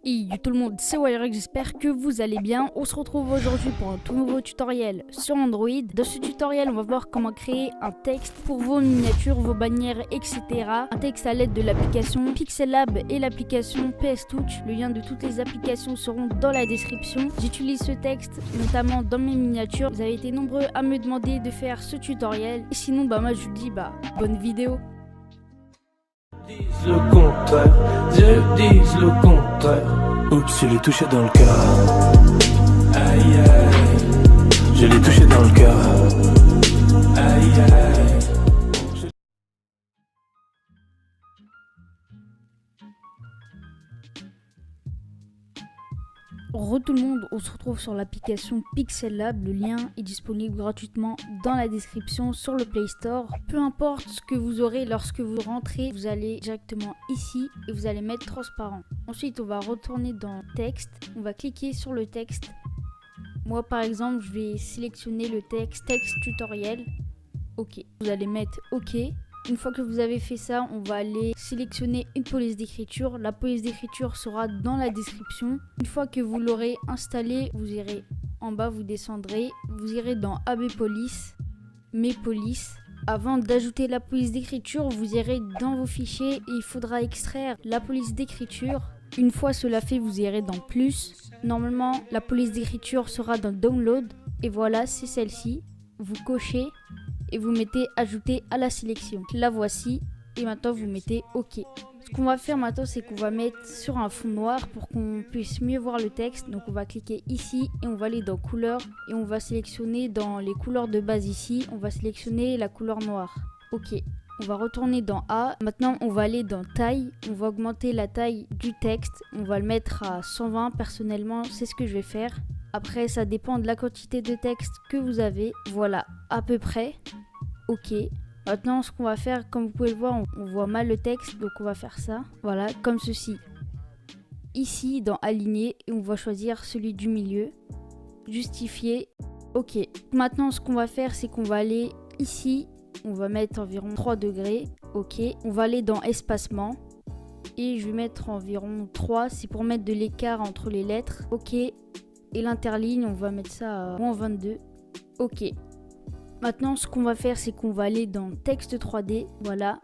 Et tout le monde, c'est Waleric, j'espère que vous allez bien. On se retrouve aujourd'hui pour un tout nouveau tutoriel sur Android. Dans ce tutoriel, on va voir comment créer un texte pour vos miniatures, vos bannières, etc. Un texte à l'aide de l'application Pixellab et l'application PS Touch. Le lien de toutes les applications seront dans la description. J'utilise ce texte notamment dans mes miniatures. Vous avez été nombreux à me demander de faire ce tutoriel. Et sinon, moi je vous dis bonne vidéo. Le contraire, je dis le contraire. Oups, je l'ai touché dans le cœur. Aïe aïe, je l'ai touché dans le cœur. Aïe aïe. Re tout le monde, on se retrouve sur l'application Pixellab. Le lien est disponible gratuitement dans la description sur le Play Store. Peu importe ce que vous aurez lorsque vous rentrez, vous allez directement ici et vous allez mettre transparent. Ensuite, on va retourner dans texte. On va cliquer sur le texte. Moi, par exemple, je vais sélectionner le texte tutoriel. OK. Vous allez mettre OK. Une fois que vous avez fait ça, on va aller sélectionner une police d'écriture. La police d'écriture sera dans la description. Une fois que vous l'aurez installée, vous irez en bas, vous descendrez. Vous irez dans AB Police, Mes polices. Avant d'ajouter la police d'écriture, vous irez dans vos fichiers et il faudra extraire la police d'écriture. Une fois cela fait, vous irez dans Plus. Normalement, la police d'écriture sera dans Download. Et voilà, c'est celle-ci. Vous cochez. Et vous mettez ajouter à la sélection. La voici et maintenant vous mettez OK. Ce qu'on va faire maintenant, c'est qu'on va mettre sur un fond noir pour qu'on puisse mieux voir le texte. Donc on va cliquer ici et on va aller dans couleur et on va sélectionner dans les couleurs de base ici, on va sélectionner la couleur noire. OK. On va retourner dans A. Maintenant on va aller dans taille, on va augmenter la taille du texte, on va le mettre à 120. Personnellement, c'est ce que je vais faire. Après, ça dépend de la quantité de texte que vous avez. Voilà, à peu près. OK. Maintenant, ce qu'on va faire, comme vous pouvez le voir, on voit mal le texte. Donc, on va faire ça. Voilà, comme ceci. Ici, dans Aligner, et on va choisir celui du milieu. Justifier. OK. Maintenant, ce qu'on va faire, c'est qu'on va aller ici. On va mettre environ 3 degrés. OK. On va aller dans Espacement. Et je vais mettre environ 3. C'est pour mettre de l'écart entre les lettres. OK. Et l'interligne, on va mettre ça à -22. OK. Maintenant, ce qu'on va faire, c'est qu'on va aller dans texte 3D. Voilà.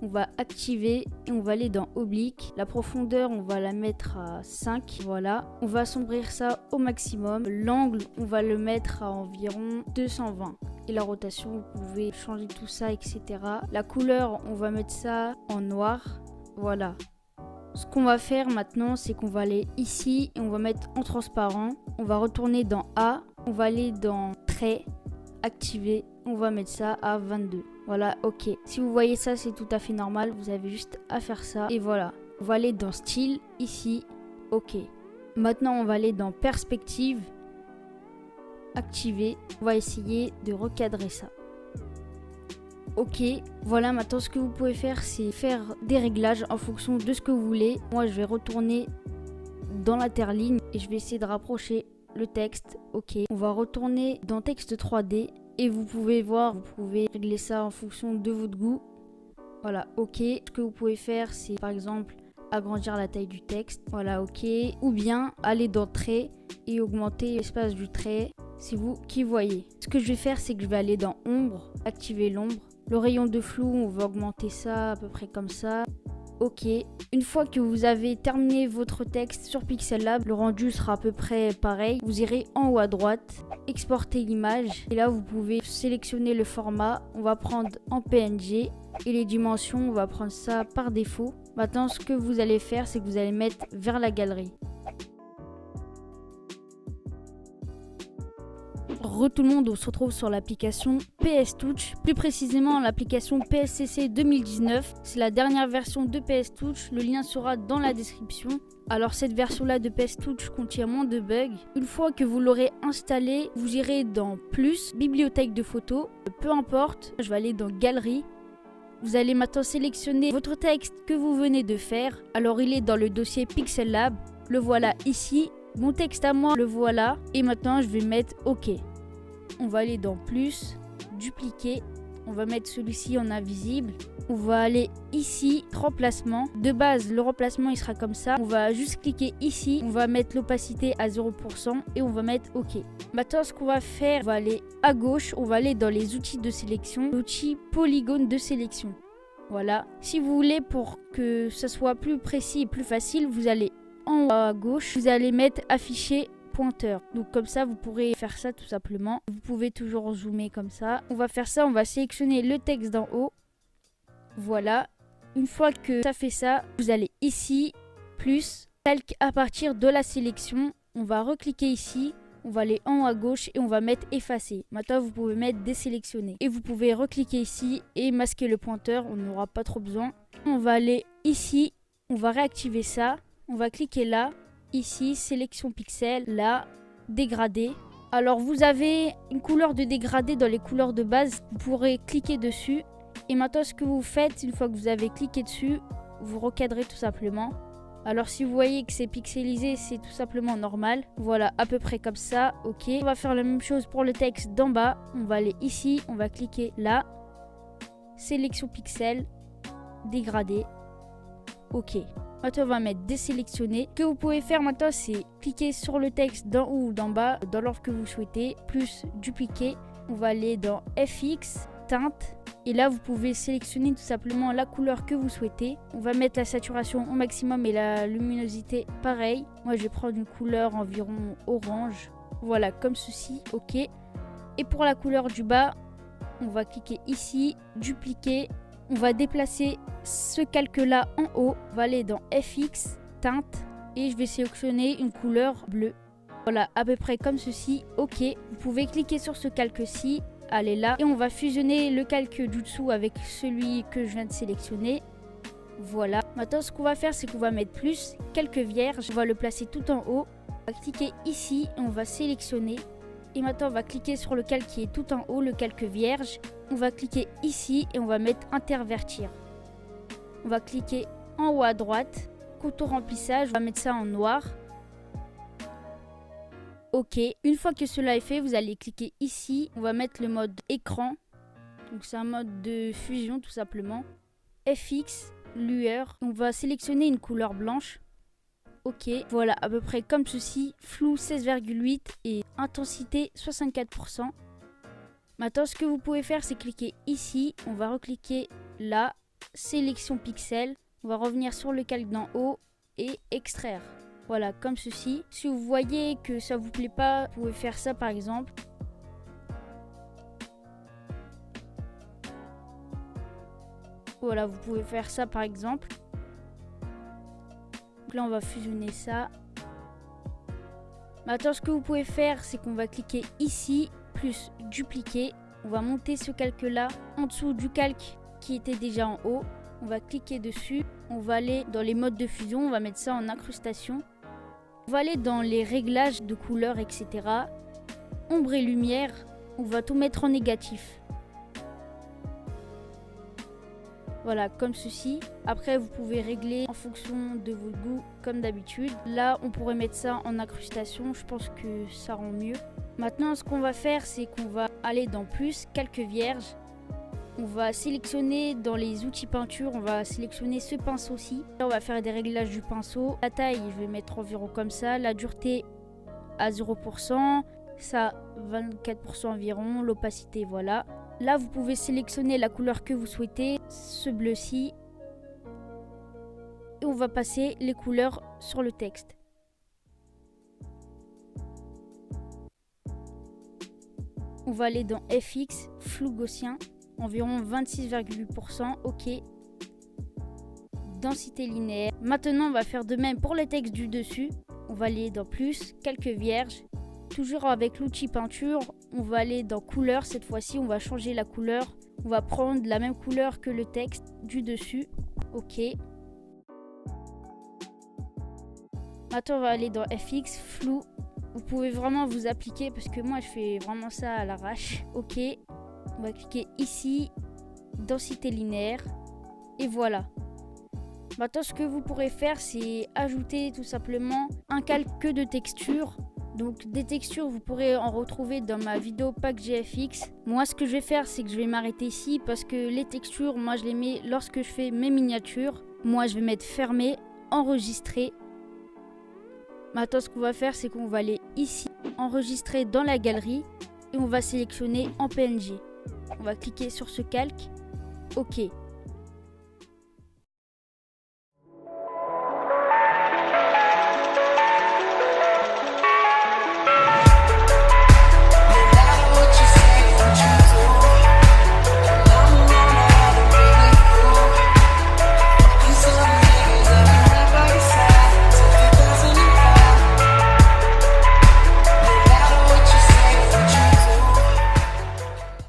On va activer et on va aller dans oblique. La profondeur, on va la mettre à 5. Voilà. On va assombrir ça au maximum. L'angle, on va le mettre à environ 220. Et la rotation, vous pouvez changer tout ça, etc. La couleur, on va mettre ça en noir. Voilà. Ce qu'on va faire maintenant, c'est qu'on va aller ici et on va mettre en transparent. On va retourner dans A, on va aller dans Trait, activer, on va mettre ça à 22. Voilà, OK. Si vous voyez ça, c'est tout à fait normal, vous avez juste à faire ça. Et voilà, on va aller dans Style, ici, OK. Maintenant, on va aller dans Perspective, activer, on va essayer de recadrer ça. OK, voilà, maintenant ce que vous pouvez faire, c'est faire des réglages en fonction de ce que vous voulez. Moi, je vais retourner dans l'interligne et je vais essayer de rapprocher le texte. OK, on va retourner dans texte 3D et vous pouvez voir, vous pouvez régler ça en fonction de votre goût. Voilà, OK. Ce que vous pouvez faire, c'est par exemple agrandir la taille du texte. Voilà, OK. Ou bien aller dans Trait et augmenter l'espace du trait. C'est vous qui voyez. Ce que je vais faire, c'est que je vais aller dans Ombre, activer l'ombre. Le rayon de flou, on va augmenter ça à peu près comme ça. OK. Une fois que vous avez terminé votre texte sur Pixellab, le rendu sera à peu près pareil. Vous irez en haut à droite, exporter l'image. Et là, vous pouvez sélectionner le format. On va prendre en PNG. Et les dimensions, on va prendre ça par défaut. Maintenant, ce que vous allez faire, c'est que vous allez mettre vers la galerie. Tout le monde, on se retrouve sur l'application PS Touch, plus précisément l'application PSCC 2019. C'est la dernière version de PS Touch, le lien sera dans la description. Alors cette version-là de PS Touch contient moins de bugs. Une fois que vous l'aurez installé, vous irez dans Plus, Bibliothèque de photos, peu importe, je vais aller dans Galerie. Vous allez maintenant sélectionner votre texte que vous venez de faire. Alors il est dans le dossier Pixellab, le voilà ici. Mon texte à moi, le voilà. Et maintenant je vais mettre OK. On va aller dans Plus, dupliquer, on va mettre celui-ci en invisible, On va aller ici, remplacement. De base, le remplacement il sera comme ça. On va juste cliquer ici. On va mettre l'opacité à 0% et on va mettre OK. Maintenant, ce qu'on va faire, on va aller à gauche. On va aller dans les outils de sélection. L'outil polygone de sélection. Voilà. Si vous voulez pour que ça soit plus précis et plus facile, vous allez en haut à gauche. Vous allez mettre afficher pointeur. Donc comme ça, vous pourrez faire ça tout simplement. Vous pouvez toujours zoomer comme ça. On va faire ça. On va sélectionner le texte d'en haut. Voilà, une fois que ça fait ça, vous allez ici, plus, calque à partir de la sélection. On va recliquer ici, on va aller en haut à gauche et on va mettre effacer. Maintenant, vous pouvez mettre désélectionner. Et vous pouvez recliquer ici et masquer le pointeur, on n'aura pas trop besoin. On va aller ici, on va réactiver ça. On va cliquer là, ici, sélection pixel, là, dégradé. Alors, vous avez une couleur de dégradé dans les couleurs de base, vous pourrez cliquer dessus. Et maintenant, ce que vous faites, une fois que vous avez cliqué dessus, vous recadrez tout simplement. Alors, si vous voyez que c'est pixelisé, c'est tout simplement normal. Voilà, à peu près comme ça, OK. On va faire la même chose pour le texte d'en bas. On va aller ici, on va cliquer là. Sélection pixel, dégradé, OK. Maintenant, on va mettre désélectionner. Ce que vous pouvez faire maintenant, c'est cliquer sur le texte d'en haut ou d'en bas, dans l'ordre que vous souhaitez, plus dupliquer. On va aller dans FX, teinte. Et là, vous pouvez sélectionner tout simplement la couleur que vous souhaitez. On va mettre la saturation au maximum et la luminosité pareil. Moi, je vais prendre une couleur environ orange. Voilà, comme ceci. OK. Et pour la couleur du bas, on va cliquer ici, dupliquer. On va déplacer ce calque-là en haut. On va aller dans FX, teinte. Et je vais sélectionner une couleur bleue. Voilà, à peu près comme ceci. OK. Vous pouvez cliquer sur ce calque-ci. Allez là et on va fusionner le calque du dessous avec celui que je viens de sélectionner. Voilà. Maintenant, ce qu'on va faire, c'est qu'on va mettre plus calque vierge. On va le placer tout en haut. On va cliquer ici et on va sélectionner. Et maintenant, on va cliquer sur le calque qui est tout en haut, le calque vierge. On va cliquer ici et on va mettre intervertir. On va cliquer en haut à droite. Contour remplissage, on va mettre ça en noir. OK, une fois que cela est fait, vous allez cliquer ici. On va mettre le mode écran. Donc c'est un mode de fusion tout simplement. FX, lueur. On va sélectionner une couleur blanche. OK, voilà à peu près comme ceci. Flou 16,8 et intensité 64%. Maintenant, ce que vous pouvez faire, c'est cliquer ici. On va recliquer là, sélection pixel. On va revenir sur le calque d'en haut et extraire. Voilà, comme ceci. Si vous voyez que ça vous plaît pas, vous pouvez faire ça par exemple. Voilà, vous pouvez faire ça par exemple. Donc là, on va fusionner ça. Maintenant, ce que vous pouvez faire, c'est qu'on va cliquer ici, plus dupliquer. On va monter ce calque-là en dessous du calque qui était déjà en haut. On va cliquer dessus. On va aller dans les modes de fusion. On va mettre ça en incrustation. On va aller dans les réglages de couleurs, etc. Ombre et lumière, on va tout mettre en négatif. Voilà, comme ceci. Après, vous pouvez régler en fonction de votre goût, comme d'habitude. Là, on pourrait mettre ça en incrustation. Je pense que ça rend mieux. Maintenant, ce qu'on va faire, c'est qu'on va aller dans plus, calque vierge. On va sélectionner dans les outils peinture, on va sélectionner ce pinceau-ci. Là, on va faire des réglages du pinceau. La taille, je vais mettre environ comme ça. La dureté à 0%. Ça, 24% environ. L'opacité, voilà. Là, vous pouvez sélectionner la couleur que vous souhaitez. Ce bleu-ci. Et on va passer les couleurs sur le texte. On va aller dans FX, flou gaussien. Environ 26,8%, OK. Densité linéaire. Maintenant, on va faire de même pour le texte du dessus. On va aller dans plus, calque vierge. Toujours avec l'outil peinture, on va aller dans couleur. Cette fois-ci, on va changer la couleur. On va prendre la même couleur que le texte du dessus. OK. Maintenant, on va aller dans FX, flou. Vous pouvez vraiment vous appliquer parce que moi, je fais vraiment ça à l'arrache. OK. On va cliquer ici, densité linéaire, et voilà. Maintenant, ce que vous pourrez faire, c'est ajouter tout simplement un calque de texture. Donc des textures, vous pourrez en retrouver dans ma vidéo pack GFX. Moi, ce que je vais faire, c'est que je vais m'arrêter ici parce que les textures, moi, je les mets lorsque je fais mes miniatures. Moi, je vais mettre fermé, enregistrer. Maintenant, ce qu'on va faire, c'est qu'on va aller ici, enregistrer dans la galerie et on va sélectionner en PNG. On va cliquer sur ce calque. OK.